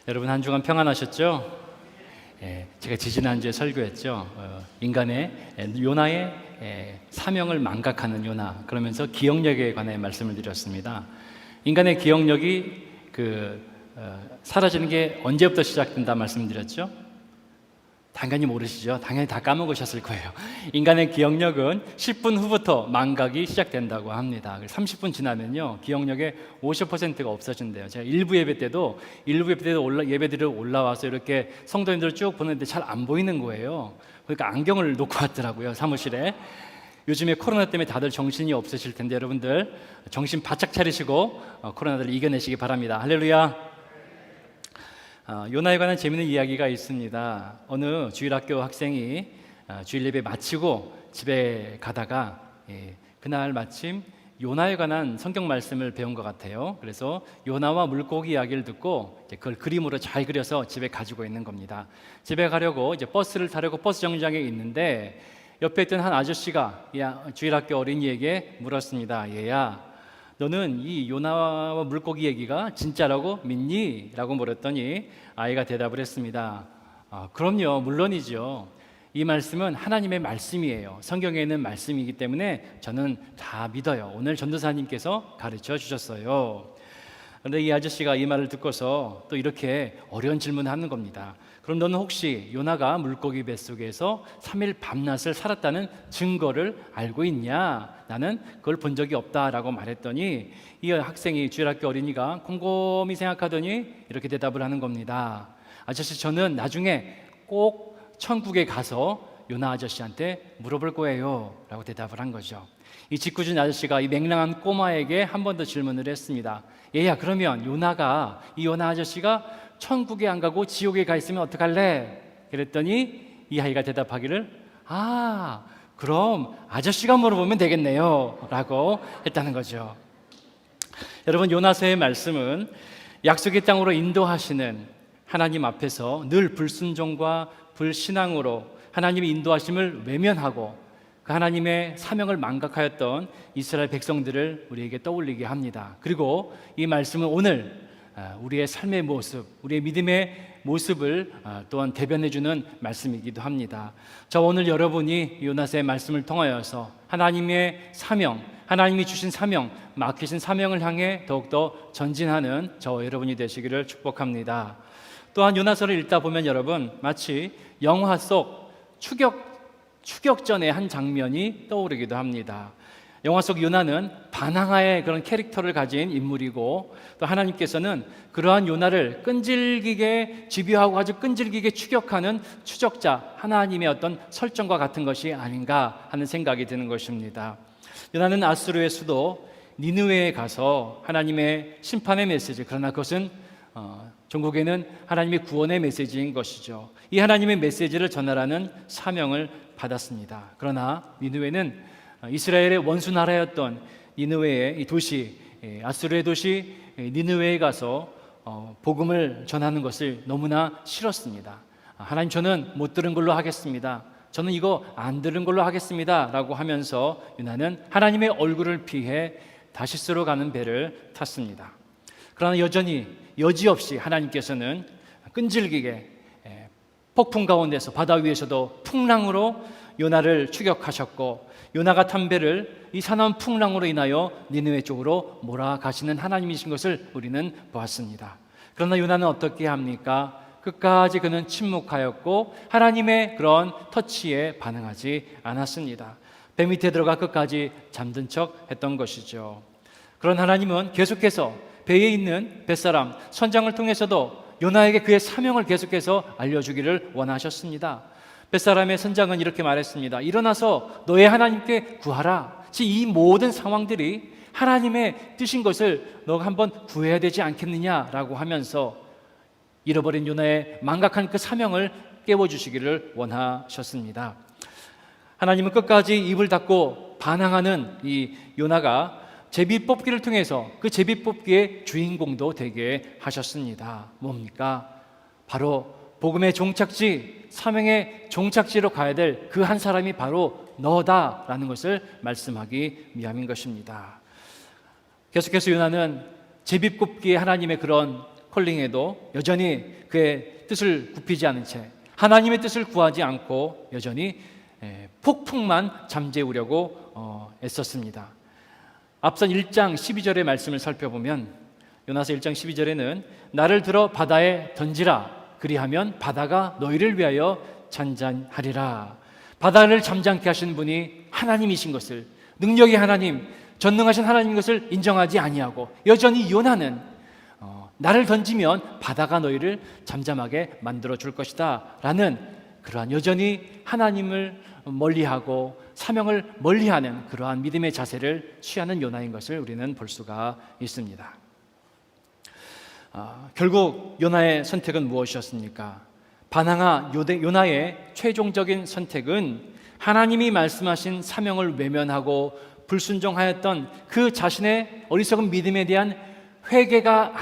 여러분 한 주간 평안하셨죠? 제가 지지난주에 설교했죠. 인간의 요나의 사명을 망각하는 요나, 그러면서 기억력에 관해 말씀을 드렸습니다. 인간의 기억력이 사라지는 게 언제부터 시작된다 말씀드렸죠? 당연히 모르시죠? 당연히 다 까먹으셨을 거예요. 인간의 기억력은 10분 후부터 망각이 시작된다고 합니다. 30분 지나면요, 기억력의 50%가 없어진대요. 제가 일부 예배 때도 예배드리러 올라와서 이렇게 성도님들을 쭉 보는데 잘 안 보이는 거예요. 그러니까 안경을 놓고 왔더라고요, 사무실에. 요즘에 코로나 때문에 다들 정신이 없으실 텐데 여러분들 정신 바짝 차리시고 코로나를 이겨내시기 바랍니다. 할렐루야. 요나에 관한 재미있는 이야기가 있습니다. 어느 주일학교 학생이 주일 예배 마치고 집에 가다가 그날 마침 요나에 관한 성경 말씀을 배운 것 같아요. 그래서 요나와 물고기 이야기를 듣고 그걸 그림으로 잘 그려서 집에 가지고 있는 겁니다. 집에 가려고 이제 버스를 타려고 버스 정류장에 있는데 옆에 있던 한 아저씨가 주일학교 어린이에게 물었습니다. 얘야, 너는 이 요나와 물고기 얘기가 진짜라고 믿니? 라고 물었더니 아이가 대답을 했습니다. 그럼요, 물론이죠. 이 말씀은 하나님의 말씀이에요. 성경에 있는 말씀이기 때문에 저는 다 믿어요. 오늘 전도사님께서 가르쳐 주셨어요. 그런데 이 아저씨가 이 말을 듣고서 또 이렇게 어려운 질문을 하는 겁니다. 그럼 너는 혹시 요나가 물고기 뱃속에서 3일 밤낮을 살았다는 증거를 알고 있냐? 나는 그걸 본 적이 없다라고 말했더니 이 학생이, 주일학교 어린이가 곰곰이 생각하더니 이렇게 대답을 하는 겁니다. 아저씨, 저는 나중에 꼭 천국에 가서 요나 아저씨한테 물어볼 거예요 라고 대답을 한 거죠. 이 짓궂은 아저씨가 이 맹랑한 꼬마에게 한 번 더 질문을 했습니다. 얘야, 그러면 이 요나 아저씨가 천국에 안 가고 지옥에 가 있으면 어떡할래? 그랬더니 이 아이가 대답하기를 그럼 아저씨가 물어보면 되겠네요 라고 했다는 거죠. 여러분, 요나서의 말씀은 약속의 땅으로 인도하시는 하나님 앞에서 늘 불순종과 불신앙으로 하나님의 인도하심을 외면하고 그 하나님의 사명을 망각하였던 이스라엘 백성들을 우리에게 떠올리게 합니다. 그리고 이 말씀은 오늘 우리의 삶의 모습, 우리의 믿음의 모습을 또한 대변해주는 말씀이기도 합니다. 저 오늘 여러분이 요나서의 말씀을 통하여서 하나님의 사명, 하나님이 주신 사명, 맡기신 사명을 향해 더욱더 전진하는 저 여러분이 되시기를 축복합니다. 또한 요나서를 읽다 보면 여러분, 마치 영화 속 추격전의 한 장면이 떠오르기도 합니다. 영화 속 요나는 반항아의 그런 캐릭터를 가진 인물이고, 또 하나님께서는 그러한 요나를 끈질기게 집요하고 아주 끈질기게 추격하는 추적자, 하나님의 어떤 설정과 같은 것이 아닌가 하는 생각이 드는 것입니다. 요나는 아수르의 수도 니느웨에 가서 하나님의 심판의 메시지, 그러나 그것은 전국에는 하나님의 구원의 메시지인 것이죠. 이 하나님의 메시지를 전하라는 사명을 받았습니다. 그러나 니느웨는 이스라엘의 원수 나라였던 니느웨의 이 도시, 아수르의 도시 니느웨에 가서 복음을 전하는 것을 너무나 싫었습니다. 하나님, 저는 못 들은 걸로 하겠습니다. 저는 이거 안 들은 걸로 하겠습니다 라고 하면서 요나는 하나님의 얼굴을 피해 다시스로 가는 배를 탔습니다. 그러나 여지없이 하나님께서는 끈질기게 폭풍 가운데서, 바다 위에서도 풍랑으로 요나를 추격하셨고, 요나가 탄 배를 이 사나운 풍랑으로 인하여 니느웨 쪽으로 몰아가시는 하나님이신 것을 우리는 보았습니다. 그러나 요나는 어떻게 합니까? 끝까지 그는 침묵하였고 하나님의 그런 터치에 반응하지 않았습니다. 배 밑에 들어가 끝까지 잠든 척 했던 것이죠. 그런 하나님은 계속해서 배에 있는 뱃사람 선장을 통해서도 요나에게 그의 사명을 계속해서 알려주기를 원하셨습니다. 뱃사람의 선장은 이렇게 말했습니다. 일어나서 너의 하나님께 구하라. 이 모든 상황들이 하나님의 뜻인 것을 너가 한번 구해야 되지 않겠느냐라고 하면서 잃어버린 요나의 망각한 그 사명을 깨워주시기를 원하셨습니다. 하나님은 끝까지 입을 닫고 반항하는 이 요나가 제비 뽑기를 통해서 그 제비 뽑기의 주인공도 되게 하셨습니다. 뭡니까? 바로 복음의 종착지, 사명의 종착지로 가야 될 그 한 사람이 바로 너다라는 것을 말씀하기 위함인 것입니다. 계속해서 요나는 제비뽑기의 하나님의 그런 콜링해도 여전히 그의 뜻을 굽히지 않은 채 하나님의 뜻을 구하지 않고 여전히 폭풍만 잠재우려고 애썼습니다. 앞선 1장 12절의 말씀을 살펴보면 요나서 1장 12절에는 나를 들어 바다에 던지라 그리하면 바다가 너희를 위하여 잔잔하리라. 바다를 잠잠케 하신 분이 하나님이신 것을, 능력의 하나님, 전능하신 하나님인 것을 인정하지 아니하고 여전히 요나는 나를 던지면 바다가 너희를 잠잠하게 만들어 줄 것이다 라는 그러한 여전히 하나님을 멀리하고 사명을 멀리하는 그러한 믿음의 자세를 취하는 요나인 것을 우리는 볼 수가 있습니다. 결국 요나의 선택은 무엇이었습니까? 반항아 요나의 최종적인 선택은 하나님이 말씀하신 사명을 외면하고 불순종하였던 그 자신의 어리석은 믿음에 대한 회개가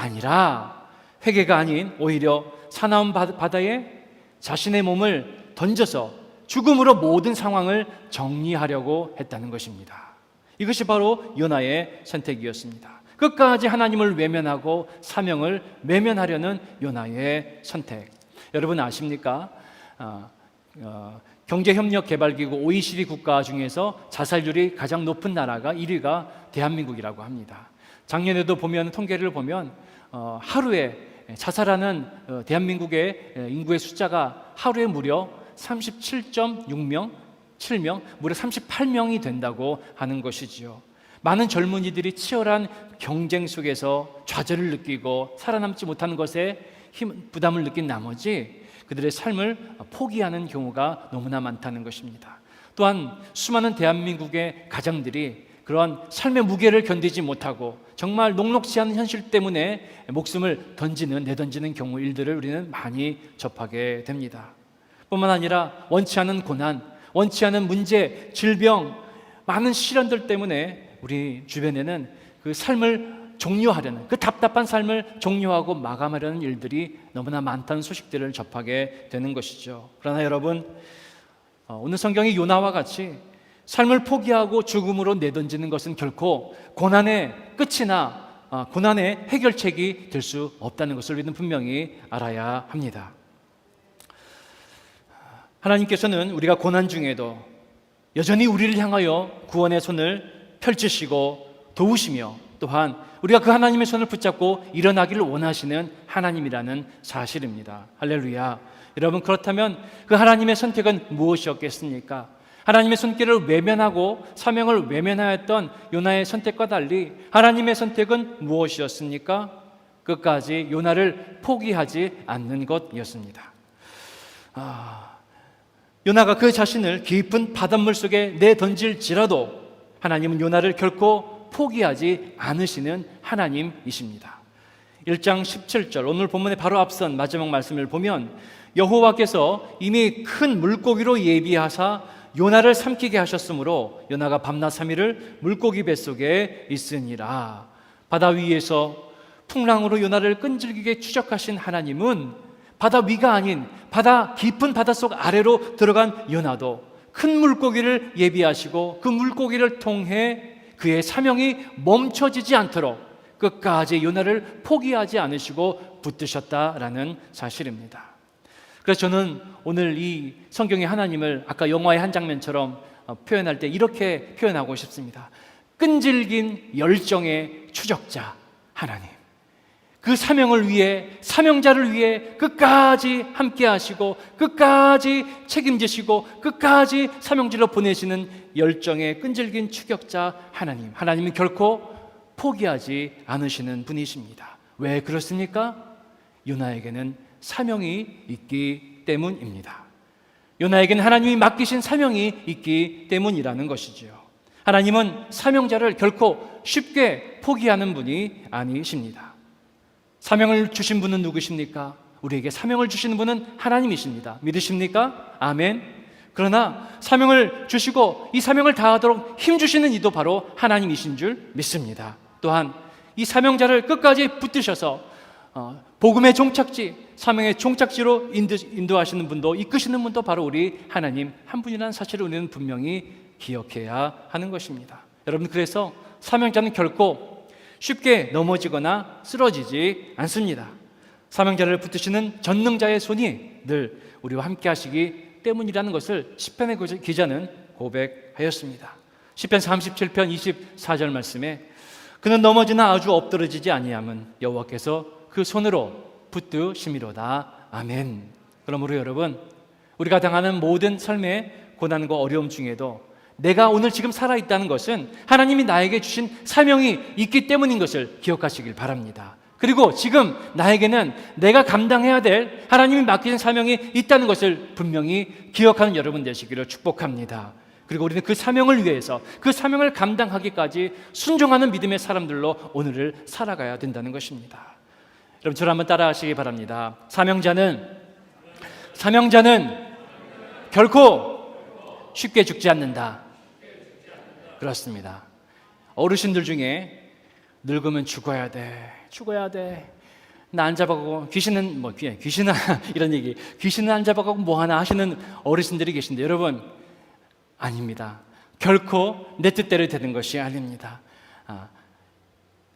아닌 오히려 사나운 바다에 자신의 몸을 던져서 죽음으로 모든 상황을 정리하려고 했다는 것입니다. 이것이 바로 요나의 선택이었습니다. 끝까지 하나님을 외면하고 사명을 외면하려는 요나의 선택. 여러분 아십니까? 경제협력개발기구 OECD 국가 중에서 자살률이 가장 높은 나라가 1위가 대한민국이라고 합니다. 작년에도 보면 통계를 보면 하루에 자살하는 대한민국의 인구의 숫자가 하루에 무려 37.6명, 7명, 무려 38명이 된다고 하는 것이지요. 많은 젊은이들이 치열한 경쟁 속에서 좌절을 느끼고 살아남지 못하는 것에 부담을 느낀 나머지 그들의 삶을 포기하는 경우가 너무나 많다는 것입니다. 또한 수많은 대한민국의 가장들이 그런 삶의 무게를 견디지 못하고 정말 녹록지 않은 현실 때문에 목숨을 내던지는 경우 일들을 우리는 많이 접하게 됩니다. 뿐만 아니라 원치 않은 고난, 원치 않은 문제, 질병, 많은 시련들 때문에 우리 주변에는 그 삶을 종료하려는, 그 답답한 삶을 종료하고 마감하려는 일들이 너무나 많다는 소식들을 접하게 되는 것이죠. 그러나 여러분, 오늘 성경이 요나와 같이 삶을 포기하고 죽음으로 내던지는 것은 결코 고난의 끝이나 고난의 해결책이 될 수 없다는 것을 우리는 분명히 알아야 합니다. 하나님께서는 우리가 고난 중에도 여전히 우리를 향하여 구원의 손을 펼치시고 도우시며 또한 우리가 그 하나님의 손을 붙잡고 일어나기를 원하시는 하나님이라는 사실입니다. 할렐루야. 여러분, 그렇다면 그 하나님의 선택은 무엇이었겠습니까? 하나님의 손길을 외면하고 사명을 외면하였던 요나의 선택과 달리 하나님의 선택은 무엇이었습니까? 끝까지 요나를 포기하지 않는 것이었습니다. 요나가 그 자신을 깊은 바닷물 속에 내던질지라도 하나님은 요나를 결코 포기하지 않으시는 하나님이십니다. 1장 17절 오늘 본문의 바로 앞선 마지막 말씀을 보면 여호와께서 이미 큰 물고기로 예비하사 요나를 삼키게 하셨으므로 요나가 밤낮 3일을 물고기 뱃속에 있으니라. 바다 위에서 풍랑으로 요나를 끈질기게 추적하신 하나님은 바다 위가 아닌 깊은 바닷속 아래로 들어간 요나도 큰 물고기를 예비하시고 그 물고기를 통해 그의 사명이 멈춰지지 않도록 끝까지 요나를 포기하지 않으시고 붙드셨다라는 사실입니다. 그래서 저는 오늘 이 성경의 하나님을 아까 영화의 한 장면처럼 표현할 때 이렇게 표현하고 싶습니다. 끈질긴 열정의 추적자 하나님, 그 사명을 위해, 사명자를 위해 끝까지 함께 하시고 끝까지 책임지시고 끝까지 사명지로 보내시는 열정의 끈질긴 추격자 하나님, 하나님은 결코 포기하지 않으시는 분이십니다. 왜 그렇습니까? 요나에게는 사명이 있기 때문입니다. 요나에게는 하나님이 맡기신 사명이 있기 때문이라는 것이지요. 하나님은 사명자를 결코 쉽게 포기하는 분이 아니십니다. 사명을 주신 분은 누구십니까? 우리에게 사명을 주시는 분은 하나님이십니다. 믿으십니까? 아멘. 그러나 사명을 주시고 이 사명을 다하도록 힘주시는 이도 바로 하나님이신 줄 믿습니다. 또한 이 사명자를 끝까지 붙드셔서 복음의 종착지, 사명의 종착지로 인도하시는 분도, 이끄시는 분도 바로 우리 하나님 한 분이라는 사실을 우리는 분명히 기억해야 하는 것입니다. 여러분, 그래서 사명자는 결코 쉽게 넘어지거나 쓰러지지 않습니다. 사명자를 붙드시는 전능자의 손이 늘 우리와 함께 하시기 때문이라는 것을 시편의 기자는 고백하였습니다. 시편 37편 24절 말씀에 그는 넘어지나 아주 엎드러지지 아니함은 여호와께서 그 손으로 붙드심이로다. 아멘. 그러므로 여러분, 우리가 당하는 모든 삶의 고난과 어려움 중에도 내가 오늘 지금 살아있다는 것은 하나님이 나에게 주신 사명이 있기 때문인 것을 기억하시길 바랍니다. 그리고 지금 나에게는 내가 감당해야 될 하나님이 맡기신 사명이 있다는 것을 분명히 기억하는 여러분 되시기를 축복합니다. 그리고 우리는 그 사명을 위해서 그 사명을 감당하기까지 순종하는 믿음의 사람들로 오늘을 살아가야 된다는 것입니다. 여러분, 저를 한번 따라하시기 바랍니다. 사명자는 결코 쉽게 죽지 않는다. 그렇습니다. 어르신들 중에 늙으면 죽어야 돼. 나 안 잡아가고 귀신은 이런 얘기, 귀신은 안 잡아가고 뭐 하나 하시는 어르신들이 계신데, 여러분, 아닙니다. 결코 내 뜻대로 되는 것이 아닙니다.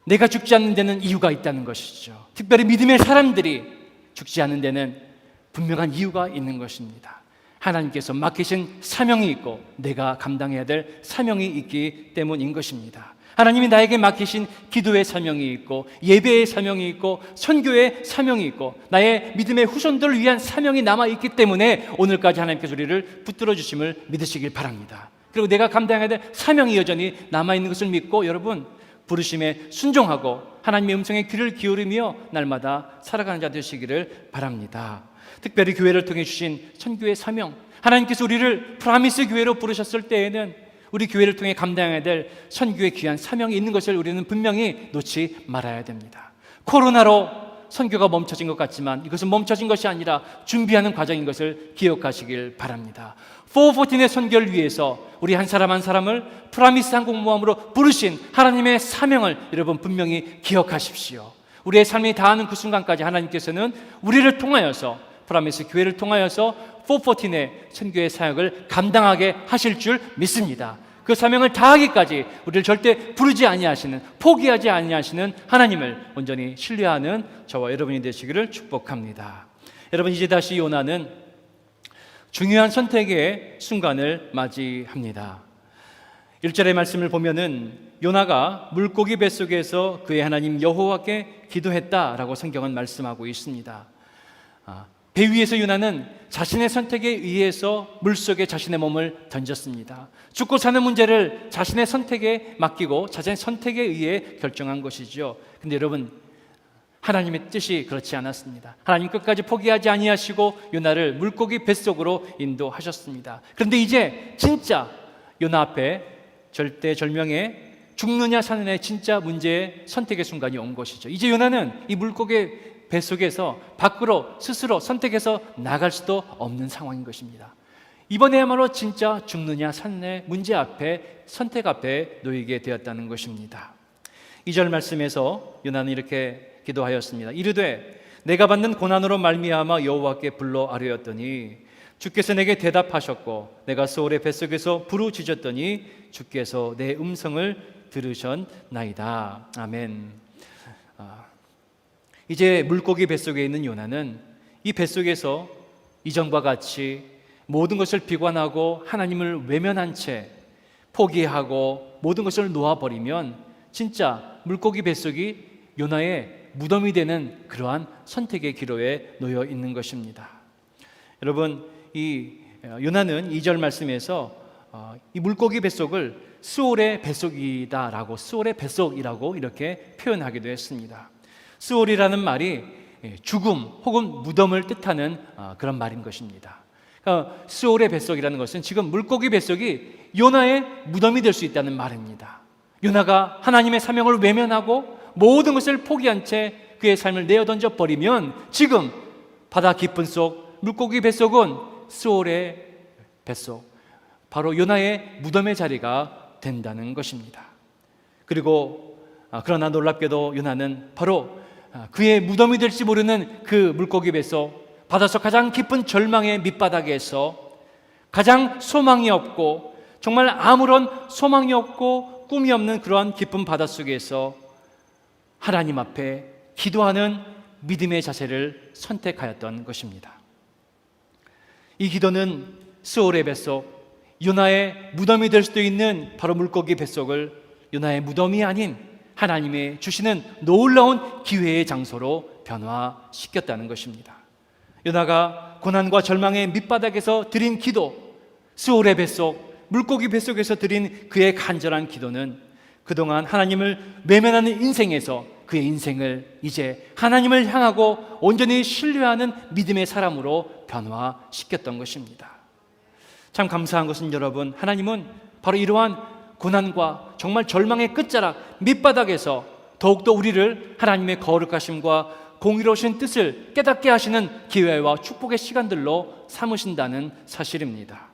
내가 죽지 않는 데는 이유가 있다는 것이죠. 특별히 믿음의 사람들이 죽지 않는 데는 분명한 이유가 있는 것입니다. 하나님께서 맡기신 사명이 있고 내가 감당해야 될 사명이 있기 때문인 것입니다. 하나님이 나에게 맡기신 기도의 사명이 있고 예배의 사명이 있고 선교의 사명이 있고 나의 믿음의 후손들을 위한 사명이 남아있기 때문에 오늘까지 하나님께서 우리를 붙들어 주심을 믿으시길 바랍니다. 그리고 내가 감당해야 될 사명이 여전히 남아있는 것을 믿고 여러분, 부르심에 순종하고 하나님의 음성에 귀를 기울이며 날마다 살아가는 자 되시기를 바랍니다. 특별히 교회를 통해 주신 선교의 사명, 하나님께서 우리를 프라미스 교회로 부르셨을 때에는 우리 교회를 통해 감당해야 될 선교의 귀한 사명이 있는 것을 우리는 분명히 놓지 말아야 됩니다. 코로나로 선교가 멈춰진 것 같지만 이것은 멈춰진 것이 아니라 준비하는 과정인 것을 기억하시길 바랍니다. 414의 선교를 위해서 우리 한 사람 한 사람을 프라미스 항공모함으로 부르신 하나님의 사명을 여러분 분명히 기억하십시오. 우리의 삶이 다하는 그 순간까지 하나님께서는 우리를 통하여서 프라미스 교회를 통하여서 414의 선교의 사역을 감당하게 하실 줄 믿습니다. 그 사명을 다하기까지 우리를 절대 부르지 아니하시는, 포기하지 아니하시는 하나님을 온전히 신뢰하는 저와 여러분이 되시기를 축복합니다. 여러분, 이제 다시 요나는 중요한 선택의 순간을 맞이합니다. 1절의 말씀을 보면은 요나가 물고기 뱃속에서 그의 하나님 여호와께 기도했다라고 성경은 말씀하고 있습니다. 배 위에서 요나는 자신의 선택에 의해서 물속에 자신의 몸을 던졌습니다. 죽고 사는 문제를 자신의 선택에 맡기고 자신의 선택에 의해 결정한 것이죠. 근데 여러분, 하나님의 뜻이 그렇지 않았습니다. 하나님 끝까지 포기하지 아니하시고 요나를 물고기 뱃속으로 인도하셨습니다. 그런데 이제 진짜 요나 앞에 절대절명의 죽느냐 사느냐의 진짜 문제의 선택의 순간이 온 것이죠. 이제 요나는 이 물고기 뱃속에서 밖으로 스스로 선택해서 나갈 수도 없는 상황인 것입니다. 이번에야말로 진짜 죽느냐 사느냐의 문제 앞에, 선택 앞에 놓이게 되었다는 것입니다. 2절 말씀에서 요나는 이렇게 기도하였습니다. 이르되 내가 받는 고난으로 말미암아 여호와께 불러 아뢰었더니 주께서 내게 대답하셨고 내가 스올의 뱃속에서 부르짖었더니 주께서 내 음성을 들으셨나이다. 아멘. 이제 물고기 뱃속에 있는 요나는 이 뱃속에서 이전과 같이 모든 것을 비관하고 하나님을 외면한 채 포기하고 모든 것을 놓아버리면 진짜 물고기 뱃속이 요나의 무덤이 되는 그러한 선택의 기로에 놓여 있는 것입니다. 여러분, 이 요나는 2절 말씀에서 이 물고기 뱃속을 스올의 뱃속이다라고, 스올의 뱃속이라고 이렇게 표현하기도 했습니다. 스올이라는 말이 죽음 혹은 무덤을 뜻하는 그런 말인 것입니다. 그러니까 스올의 뱃속이라는 것은 지금 물고기 뱃속이 요나의 무덤이 될 수 있다는 말입니다. 요나가 하나님의 사명을 외면하고 모든 것을 포기한 채 그의 삶을 내어던져 버리면 지금 바다 깊은 속 물고기 뱃속은 스올의 뱃속, 바로 요나의 무덤의 자리가 된다는 것입니다. 그리고 그러나 놀랍게도 요나는 바로 그의 무덤이 될지 모르는 그 물고기 뱃속, 바다속 가장 깊은 절망의 밑바닥에서 가장 소망이 없고 정말 아무런 소망이 없고 꿈이 없는 그러한 깊은 바닷속에서 하나님 앞에 기도하는 믿음의 자세를 선택하였던 것입니다. 이 기도는 스올의 뱃속, 요나의 무덤이 될 수도 있는 바로 물고기 뱃속을 요나의 무덤이 아닌 하나님의 주시는 놀라운 기회의 장소로 변화시켰다는 것입니다. 요나가 고난과 절망의 밑바닥에서 드린 기도, 스올의 뱃속, 물고기 뱃속에서 드린 그의 간절한 기도는 그동안 하나님을 외면하는 인생에서 그의 인생을 이제 하나님을 향하고 온전히 신뢰하는 믿음의 사람으로 변화시켰던 것입니다. 참 감사한 것은 여러분, 하나님은 바로 이러한 고난과 정말 절망의 끝자락 밑바닥에서 더욱더 우리를 하나님의 거룩하심과 공의로우신 뜻을 깨닫게 하시는 기회와 축복의 시간들로 삼으신다는 사실입니다.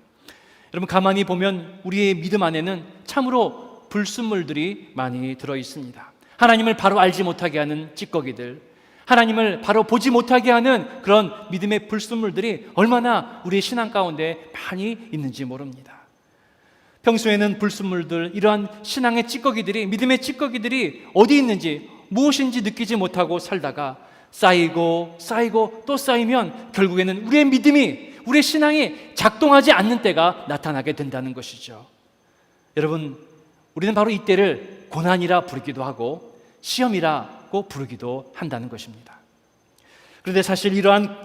여러분, 가만히 보면 우리의 믿음 안에는 참으로 불순물들이 많이 들어 있습니다. 하나님을 바로 알지 못하게 하는 찌꺼기들, 하나님을 바로 보지 못하게 하는 그런 믿음의 불순물들이 얼마나 우리의 신앙 가운데 많이 있는지 모릅니다. 평소에는 불순물들, 이러한 신앙의 찌꺼기들이, 믿음의 찌꺼기들이 어디 있는지, 무엇인지 느끼지 못하고 살다가 쌓이고 또 쌓이면 결국에는 우리의 믿음이, 우리의 신앙이 작동하지 않는 때가 나타나게 된다는 것이죠. 여러분, 우리는 바로 이때를 고난이라 부르기도 하고 시험이라고 부르기도 한다는 것입니다. 그런데 사실 이러한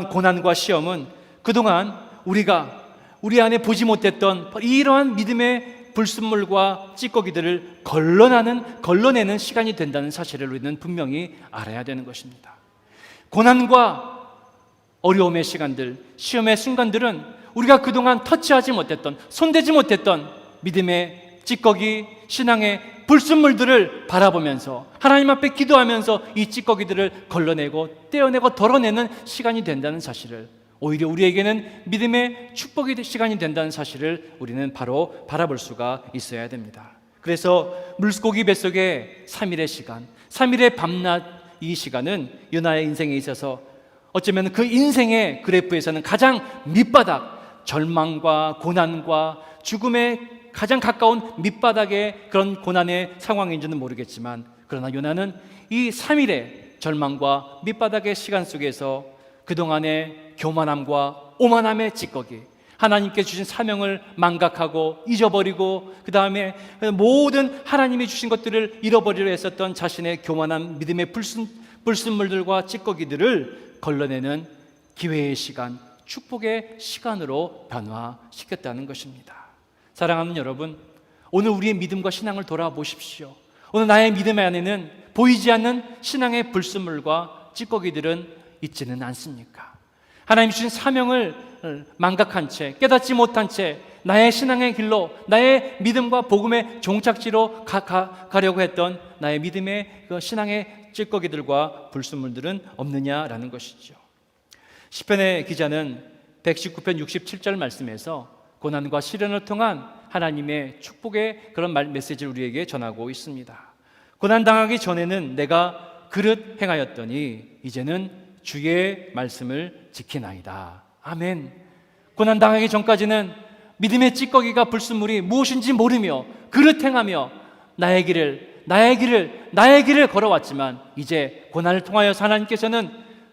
고난과 시험은 그동안 우리 안에 보지 못했던 이러한 믿음의 불순물과 찌꺼기들을 걸러내는 시간이 된다는 사실을 우리는 분명히 알아야 되는 것입니다. 고난과 어려움의 시간들, 시험의 순간들은 우리가 그동안 터치하지 못했던, 손대지 못했던 믿음의 찌꺼기, 신앙의 불순물들을 바라보면서 하나님 앞에 기도하면서 이 찌꺼기들을 걸러내고 떼어내고 덜어내는 시간이 된다는 사실을, 오히려 우리에게는 믿음의 축복의 시간이 된다는 사실을 우리는 바로 바라볼 수가 있어야 됩니다. 그래서 물고기 뱃속의 3일의 시간, 3일의 밤낮, 이 시간은 요나의 인생에 있어서 어쩌면 그 인생의 그래프에서는 가장 밑바닥, 절망과 고난과 죽음의 가장 가까운 밑바닥의 그런 고난의 상황인지는 모르겠지만, 그러나 요나는 이 3일의 절망과 밑바닥의 시간 속에서 그동안의 교만함과 오만함의 찌꺼기, 하나님께 주신 사명을 망각하고 잊어버리고 그 다음에 모든 하나님이 주신 것들을 잃어버리려 했었던 자신의 교만한 믿음의 불순물들과 찌꺼기들을 걸러내는 기회의 시간, 축복의 시간으로 변화시켰다는 것입니다. 사랑하는 여러분, 오늘 우리의 믿음과 신앙을 돌아보십시오. 오늘 나의 믿음 안에는 보이지 않는 신앙의 불순물과 찌꺼기들은 있지는 않습니까? 하나님 주신 사명을 망각한 채, 깨닫지 못한 채 나의 신앙의 길로, 나의 믿음과 복음의 종착지로 가려고 했던 나의 믿음의 그 신앙의 찌꺼기들과 불순물들은 없느냐라는 것이죠. 시편의 기자는 119편 67절 말씀에서 고난과 시련을 통한 하나님의 축복의 그런 메시지를 우리에게 전하고 있습니다. 고난당하기 전에는 내가 그릇 행하였더니 이제는 주의 말씀을 지키나이다. 아멘. 고난당하기 전까지는 믿음의 찌꺼기가 불순물이 무엇인지 모르며 그릇 행하며 나의 길을 걸어왔지만, 이제 고난을 통하여서 하나님께서는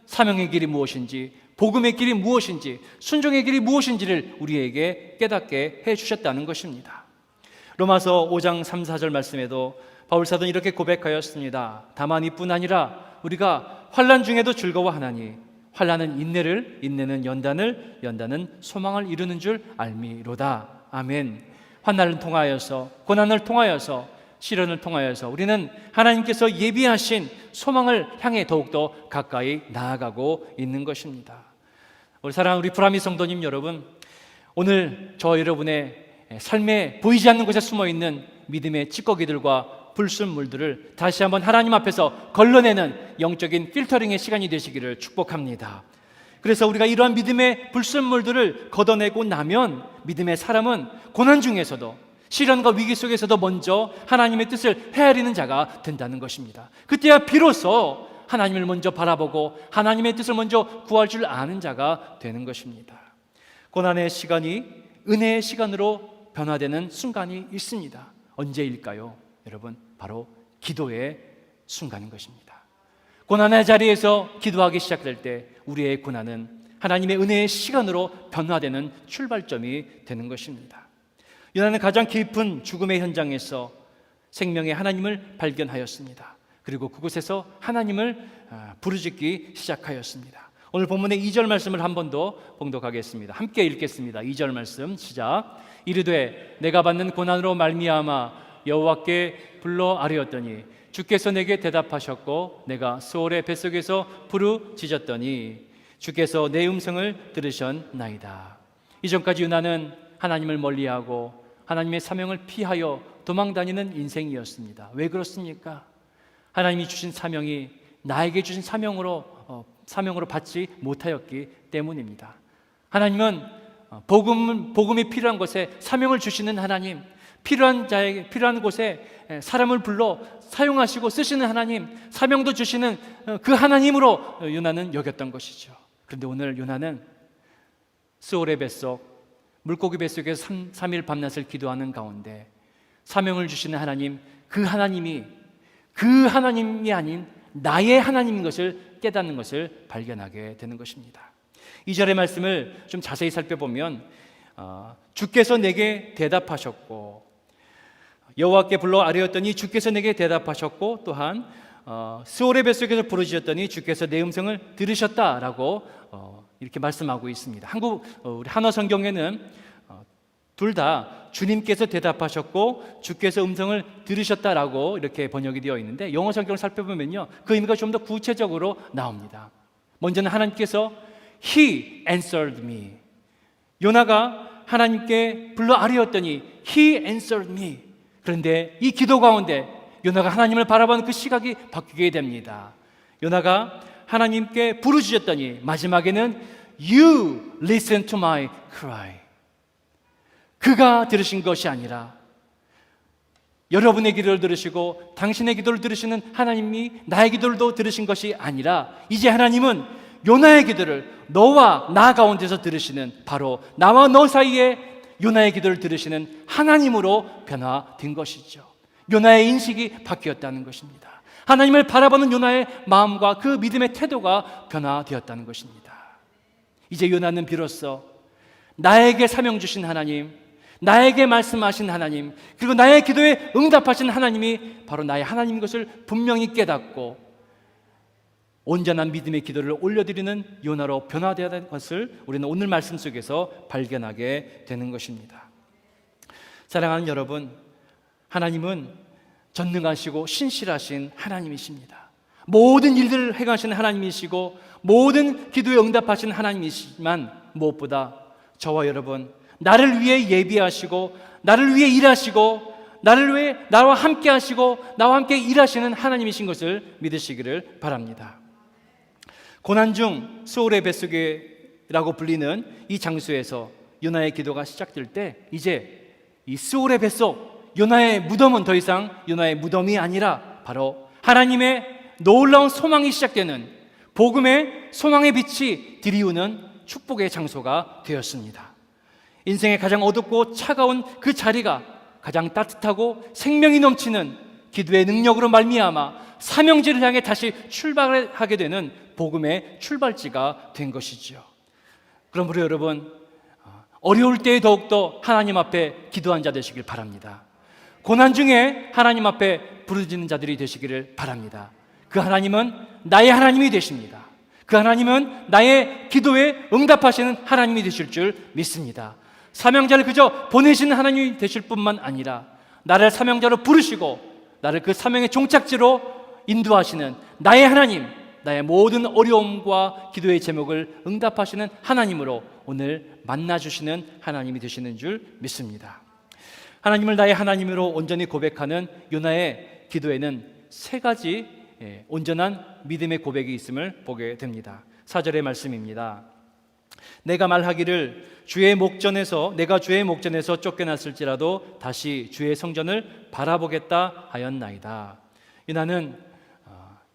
사명의 길이 무엇인지, 복음의 길이 무엇인지, 순종의 길이 무엇인지를 우리에게 깨닫게 해주셨다는 것입니다. 로마서 5장 3, 4절 말씀에도 바울사도는 이렇게 고백하였습니다. 다만 이뿐 아니라 우리가 환난 중에도 즐거워하나니 환난은 인내를, 인내는 연단을, 연단은 소망을 이루는 줄 알미로다. 아멘. 환난을 통하여서, 고난을 통하여서, 시련을 통하여서 우리는 하나님께서 예비하신 소망을 향해 더욱더 가까이 나아가고 있는 것입니다. 우리 브라미 성도님 여러분, 오늘 저 여러분의 삶에 보이지 않는 곳에 숨어있는 믿음의 찌꺼기들과 불순물들을 다시 한번 하나님 앞에서 걸러내는 영적인 필터링의 시간이 되시기를 축복합니다. 그래서 우리가 이러한 믿음의 불순물들을 걷어내고 나면 믿음의 사람은 고난 중에서도, 시련과 위기 속에서도 먼저 하나님의 뜻을 헤아리는 자가 된다는 것입니다. 그때야 비로소 하나님을 먼저 바라보고 하나님의 뜻을 먼저 구할 줄 아는 자가 되는 것입니다. 고난의 시간이 은혜의 시간으로 변화되는 순간이 있습니다. 언제일까요? 여러분, 바로 기도의 순간인 것입니다. 고난의 자리에서 기도하기 시작될 때 우리의 고난은 하나님의 은혜의 시간으로 변화되는 출발점이 되는 것입니다. 요나는 가장 깊은 죽음의 현장에서 생명의 하나님을 발견하였습니다. 그리고 그곳에서 하나님을 부르짖기 시작하였습니다. 오늘 본문의 2절 말씀을 한 번 더 봉독하겠습니다. 함께 읽겠습니다. 2절 말씀 시작. 이르되 내가 받는 고난으로 말미암아 여호와께 불러 아뢰었더니 주께서 내게 대답하셨고 내가 스올의 뱃속에서 부르짖었더니 주께서 내 음성을 들으셨나이다. 이전까지 요나는 하나님을 멀리하고 하나님의 사명을 피하여 도망다니는 인생이었습니다. 왜 그렇습니까? 하나님이 주신 사명이 나에게 주신 사명으로 받지 못하였기 때문입니다. 하나님은 복음이 필요한 곳에 사명을 주시는 하나님, 필요한 곳에 사람을 불러 사용하시고 쓰시는 하나님, 사명도 주시는 그 하나님으로 요나는 여겼던 것이죠. 그런데 오늘 요나는 스올의 뱃속, 물고기 뱃속에서 3일 밤낮을 기도하는 가운데 사명을 주시는 하나님, 그 하나님이 아닌 나의 하나님인 것을 깨닫는 것을 발견하게 되는 것입니다. 2절의 말씀을 좀 자세히 살펴보면 주께서 내게 대답하셨고 여호와께 불러 아뢰었더니 주께서 내게 대답하셨고 또한 스올의 뱃속에서 부르짖었더니 주께서 내 음성을 들으셨다라고 이렇게 말씀하고 있습니다. 우리 한어 성경에는 둘 다 주님께서 대답하셨고 주께서 음성을 들으셨다라고 이렇게 번역이 되어 있는데 영어 성경을 살펴보면요 그 의미가 좀 더 구체적으로 나옵니다. 먼저는 하나님께서 He answered me. 요나가 하나님께 불러 아뢰었더니 He answered me. 그런데 이 기도 가운데 요나가 하나님을 바라보는 그 시각이 바뀌게 됩니다. 요나가 하나님께 부르짖었더니 마지막에는 You listen to my cry. 그가 들으신 것이 아니라 여러분의 기도를 들으시고 당신의 기도를 들으시는 하나님이 나의 기도를 들으신 것이 아니라 이제 하나님은 요나의 기도를 너와 나 가운데서 들으시는 바로 나와 너 사이에 요나의 기도를 들으시는 하나님으로 변화된 것이죠. 요나의 인식이 바뀌었다는 것입니다. 하나님을 바라보는 요나의 마음과 그 믿음의 태도가 변화되었다는 것입니다. 이제 요나는 비로소 나에게 사명 주신 하나님, 나에게 말씀하신 하나님, 그리고 나의 기도에 응답하신 하나님이 바로 나의 하나님인 것을 분명히 깨닫고 온전한 믿음의 기도를 올려드리는 요나로 변화되어야 될 것을 우리는 오늘 말씀 속에서 발견하게 되는 것입니다. 사랑하는 여러분, 하나님은 전능하시고 신실하신 하나님이십니다. 모든 일들을 행하시는 하나님이시고 모든 기도에 응답하시는 하나님이시지만 무엇보다 저와 여러분, 나를 위해 예비하시고 나를 위해 일하시고 나를 위해 나와 함께 하시고 나와 함께 일하시는 하나님이신 것을 믿으시기를 바랍니다. 고난 중 스올의 뱃속이라고 불리는 이 장소에서 요나의 기도가 시작될 때 이제 이 스올의 뱃속, 요나의 무덤은 더 이상 요나의 무덤이 아니라 바로 하나님의 놀라운 소망이 시작되는 복음의 소망의 빛이 들이우는 축복의 장소가 되었습니다. 인생의 가장 어둡고 차가운 그 자리가 가장 따뜻하고 생명이 넘치는 기도의 능력으로 말미암아 사명지를 향해 다시 출발하게 되는 복음의 출발지가 된 것이죠. 그러므로 여러분, 어려울 때에 더욱더 하나님 앞에 기도한 자 되시길 바랍니다. 고난 중에 하나님 앞에 부르짖는 자들이 되시기를 바랍니다. 그 하나님은 나의 하나님이 되십니다. 그 하나님은 나의 기도에 응답하시는 하나님이 되실 줄 믿습니다. 사명자를 그저 보내시는 하나님이 되실 뿐만 아니라 나를 사명자로 부르시고 나를 그 사명의 종착지로 인도하시는 나의 하나님, 나의 모든 어려움과 기도의 제목을 응답하시는 하나님으로 오늘 만나주시는 하나님이 되시는 줄 믿습니다. 하나님을 나의 하나님으로 온전히 고백하는 요나의 기도에는 세 가지 온전한 믿음의 고백이 있음을 보게 됩니다. 4절의 말씀입니다. 내가 말하기를 내가 주의 목전에서 쫓겨났을지라도 다시 주의 성전을 바라보겠다 하였나이다. 요나는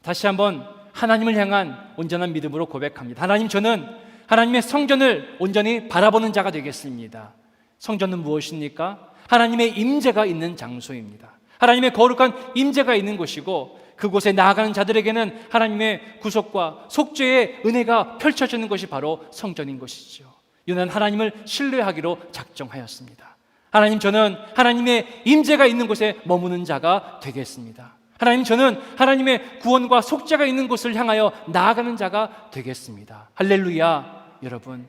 다시 한번 하나님을 향한 온전한 믿음으로 고백합니다. 하나님, 저는 하나님의 성전을 온전히 바라보는 자가 되겠습니다. 성전은 무엇입니까? 하나님의 임재가 있는 장소입니다. 하나님의 거룩한 임재가 있는 곳이고 그곳에 나아가는 자들에게는 하나님의 구속과 속죄의 은혜가 펼쳐지는 것이 바로 성전인 것이죠. 요나는 하나님을 신뢰하기로 작정하였습니다. 하나님, 저는 하나님의 임재가 있는 곳에 머무는 자가 되겠습니다. 하나님, 저는 하나님의 구원과 속죄가 있는 곳을 향하여 나아가는 자가 되겠습니다. 할렐루야. 여러분,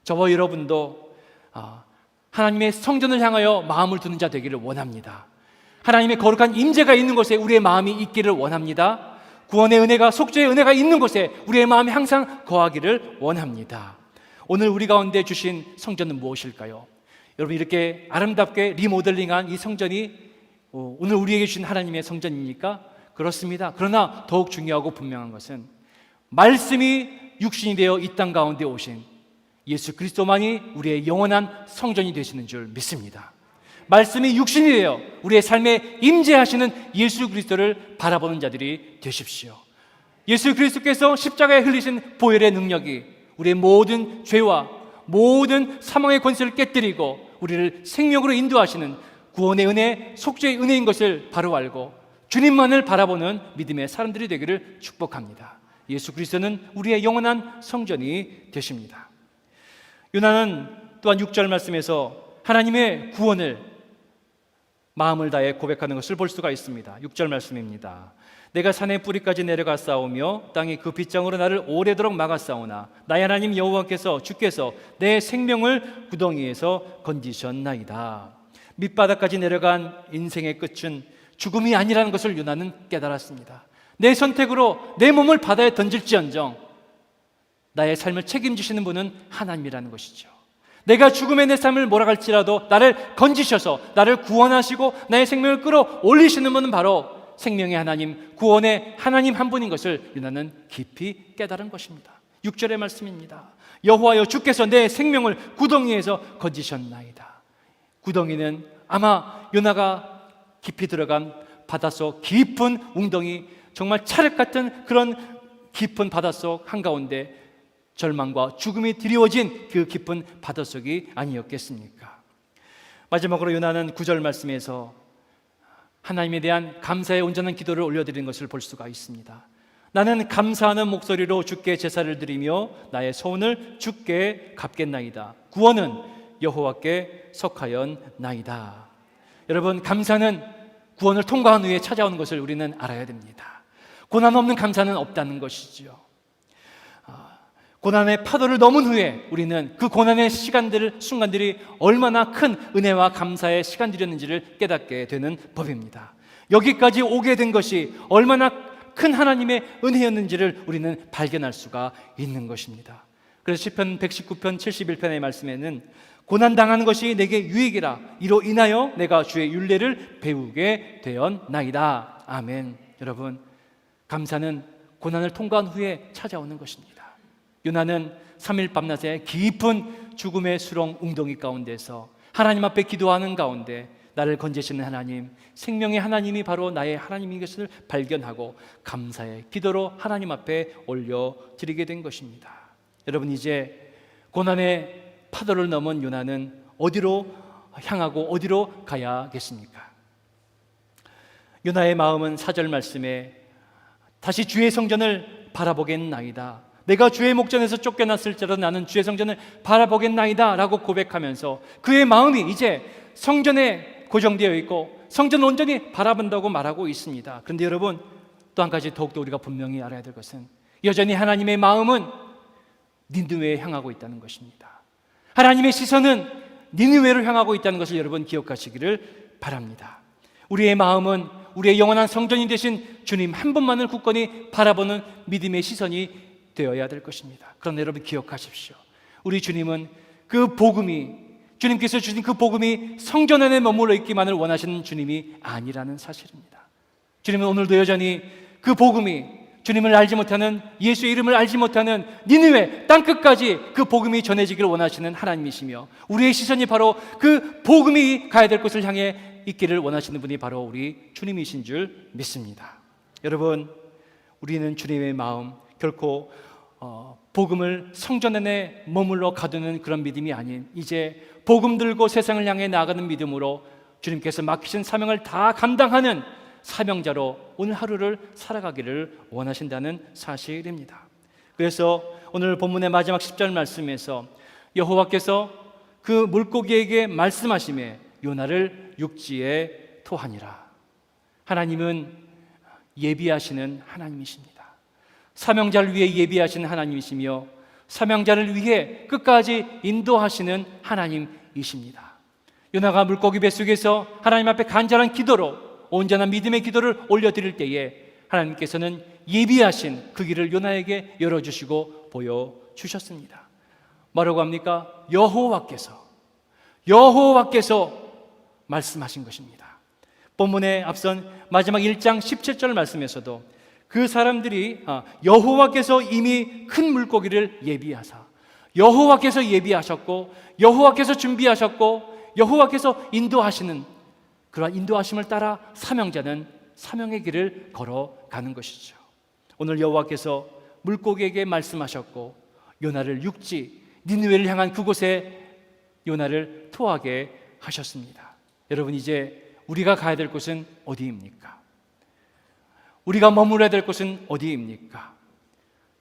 저와 여러분도 하나님의 성전을 향하여 마음을 두는 자 되기를 원합니다. 하나님의 거룩한 임재가 있는 곳에 우리의 마음이 있기를 원합니다. 구원의 은혜가, 속죄의 은혜가 있는 곳에 우리의 마음이 항상 거하기를 원합니다. 오늘 우리 가운데 주신 성전은 무엇일까요? 여러분, 이렇게 아름답게 리모델링한 이 성전이 오늘 우리에게 주신 하나님의 성전입니까? 그렇습니다. 그러나 더욱 중요하고 분명한 것은 말씀이 육신이 되어 이 땅 가운데 오신 예수 그리스도만이 우리의 영원한 성전이 되시는 줄 믿습니다. 말씀이 육신이 되어 우리의 삶에 임재하시는 예수 그리스도를 바라보는 자들이 되십시오. 예수 그리스도께서 십자가에 흘리신 보혈의 능력이 우리의 모든 죄와 모든 사망의 권세를 깨뜨리고 우리를 생명으로 인도하시는 구원의 은혜, 속죄의 은혜인 것을 바로 알고 주님만을 바라보는 믿음의 사람들이 되기를 축복합니다. 예수 그리스도는 우리의 영원한 성전이 되십니다. 요나는 또한 6절 말씀에서 하나님의 구원을 마음을 다해 고백하는 것을 볼 수가 있습니다. 6절 말씀입니다. 내가 산의 뿌리까지 내려가 싸우며 땅이 그 빗장으로 나를 오래도록 막아 싸우나 나의 하나님 여호와께서 주께서 내 생명을 구덩이에서 건지셨나이다. 밑바닥까지 내려간 인생의 끝은 죽음이 아니라는 것을 요나는 깨달았습니다. 내 선택으로 내 몸을 바다에 던질지언정 나의 삶을 책임지시는 분은 하나님이라는 것이죠. 내가 죽음의 내 삶을 몰아갈지라도 나를 건지셔서 나를 구원하시고 나의 생명을 끌어올리시는 분은 바로 생명의 하나님, 구원의 하나님 한 분인 것을 요나는 깊이 깨달은 것입니다. 6절의 말씀입니다. 여호와여 주께서 내 생명을 구덩이에서 건지셨나이다. 구덩이는 아마 요나가 깊이 들어간 바닷속 깊은 웅덩이, 정말 찰흙 같은 그런 깊은 바닷속 한가운데 절망과 죽음이 드리워진 그 깊은 바닷속이 아니었겠습니까? 마지막으로 요나는 9절 말씀에서 하나님에 대한 감사의 온전한 기도를 올려드리는 것을 볼 수가 있습니다. 나는 감사하는 목소리로 주께 제사를 드리며 나의 소원을 주께 갚겠나이다. 구원은 여호와께 속하였나이다. 여러분, 감사는 구원을 통과한 후에 찾아오는 것을 우리는 알아야 됩니다. 고난 없는 감사는 없다는 것이지요. 고난의 파도를 넘은 후에 우리는 그 고난의 순간들이 얼마나 큰 은혜와 감사의 시간들이었는지를 깨닫게 되는 법입니다. 여기까지 오게 된 것이 얼마나 큰 하나님의 은혜였는지를 우리는 발견할 수가 있는 것입니다. 그래서 시편 119편 71편의 말씀에는 고난당하는 것이 내게 유익이라 이로 인하여 내가 주의 율례를 배우게 되었나이다. 아멘. 여러분, 감사는 고난을 통과한 후에 찾아오는 것입니다. 요나는 3일 밤낮에 깊은 죽음의 수렁 웅덩이 가운데서 하나님 앞에 기도하는 가운데 나를 건지시는 하나님, 생명의 하나님이 바로 나의 하나님인 것을 발견하고 감사의 기도로 하나님 앞에 올려드리게 된 것입니다. 여러분, 이제 고난의 파도를 넘은 요나는 어디로 향하고 어디로 가야겠습니까? 요나의 마음은 4절 말씀에 다시 주의 성전을 바라보겠나이다. 내가 주의 목전에서 쫓겨났을지라도 나는 주의 성전을 바라보겠나이다 라고 고백하면서 그의 마음이 이제 성전에 고정되어 있고 성전을 온전히 바라본다고 말하고 있습니다. 그런데 여러분, 또 한 가지 더욱더 우리가 분명히 알아야 될 것은 여전히 하나님의 마음은 니느웨에 향하고 있다는 것입니다. 하나님의 시선은 니느웨로 향하고 있다는 것을 여러분 기억하시기를 바랍니다. 우리의 마음은 우리의 영원한 성전이 되신 주님 한 분만을 굳건히 바라보는 믿음의 시선이 되어야 될 것입니다. 그러나 여러분 기억하십시오. 우리 주님은 그 복음이, 주님께서 주신 그 복음이 성전 안에 머물러 있기만을 원하시는 주님이 아니라는 사실입니다. 주님은 오늘도 여전히 그 복음이, 주님을 알지 못하는, 예수의 이름을 알지 못하는 니느웨 땅끝까지 그 복음이 전해지기를 원하시는 하나님이시며 우리의 시선이 바로 그 복음이 가야 될 곳을 향해 있기를 원하시는 분이 바로 우리 주님이신 줄 믿습니다. 여러분, 우리는 주님의 마음, 결코 복음을 성전 안에 머물러 가두는 그런 믿음이 아닌 이제 복음 들고 세상을 향해 나아가는 믿음으로 주님께서 맡기신 사명을 다 감당하는 사명자로 오늘 하루를 살아가기를 원하신다는 사실입니다. 그래서 오늘 본문의 마지막 10절 말씀에서 여호와께서 그 물고기에게 말씀하시매 요나를 육지에 토하니라. 하나님은 예비하시는 하나님이십니다. 사명자를 위해 예비하시는 하나님이시며 사명자를 위해 끝까지 인도하시는 하나님이십니다. 요나가 물고기 뱃속에서 하나님 앞에 간절한 기도로 온전한 믿음의 기도를 올려드릴 때에 하나님께서는 예비하신 그 길을 요나에게 열어주시고 보여주셨습니다. 뭐라고 합니까? 여호와께서 말씀하신 것입니다. 본문에 앞선 마지막 1장 17절 말씀에서도 그 사람들이 여호와께서 이미 큰 물고기를 예비하사 여호와께서 예비하셨고 여호와께서 준비하셨고 여호와께서 인도하시는 그러한 인도하심을 따라 사명자는 사명의 길을 걸어가는 것이죠. 오늘 여호와께서 물고기에게 말씀하셨고 요나를 육지 니느웨를 향한 그곳에 요나를 토하게 하셨습니다. 여러분, 이제 우리가 가야 될 곳은 어디입니까? 우리가 머물러야 될 곳은 어디입니까?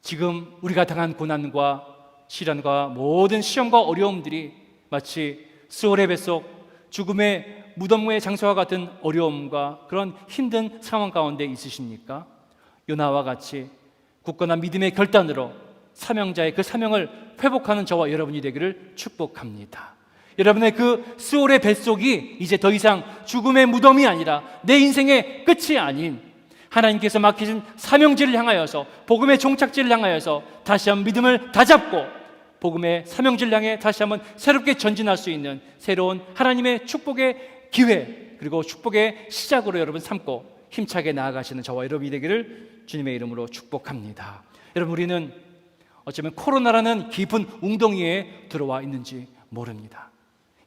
지금 우리가 당한 고난과 시련과 모든 시험과 어려움들이 마치 스올의 뱃속 죽음의 무덤의 장소와 같은 어려움과 그런 힘든 상황 가운데 있으십니까? 요나와 같이 굳건한 믿음의 결단으로 사명자의 그 사명을 회복하는 저와 여러분이 되기를 축복합니다. 여러분의 그 스올의 뱃속이 이제 더 이상 죽음의 무덤이 아니라 내 인생의 끝이 아닌 하나님께서 맡기신 사명지를 향하여서 복음의 종착지를 향하여서 다시 한번 믿음을 다잡고 복음의 사명지를 향해 다시 한번 새롭게 전진할 수 있는 새로운 하나님의 축복의 기회 그리고 축복의 시작으로 여러분 삼고 힘차게 나아가시는 저와 여러분이 되기를 주님의 이름으로 축복합니다. 여러분, 우리는 어쩌면 코로나라는 깊은 웅덩이에 들어와 있는지 모릅니다.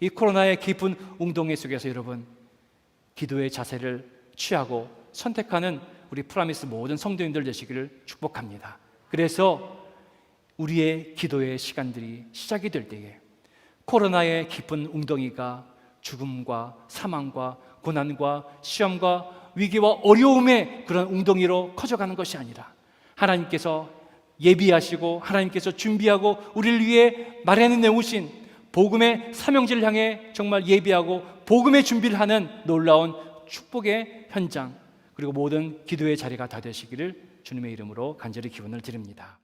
이 코로나의 깊은 웅덩이 속에서 여러분 기도의 자세를 취하고 선택하는 우리 프라미스 모든 성도님들 되시기를 축복합니다. 그래서 우리의 기도의 시간들이 시작이 될 때에 코로나의 깊은 웅덩이가 죽음과 사망과 고난과 시험과 위기와 어려움의 그런 웅덩이로 커져가는 것이 아니라 하나님께서 예비하시고 하나님께서 준비하고 우리를 위해 마련해 내오신 복음의 사명지를 향해 정말 예비하고 복음의 준비를 하는 놀라운 축복의 현장 그리고 모든 기도의 자리가 다 되시기를 주님의 이름으로 간절히 기원을 드립니다.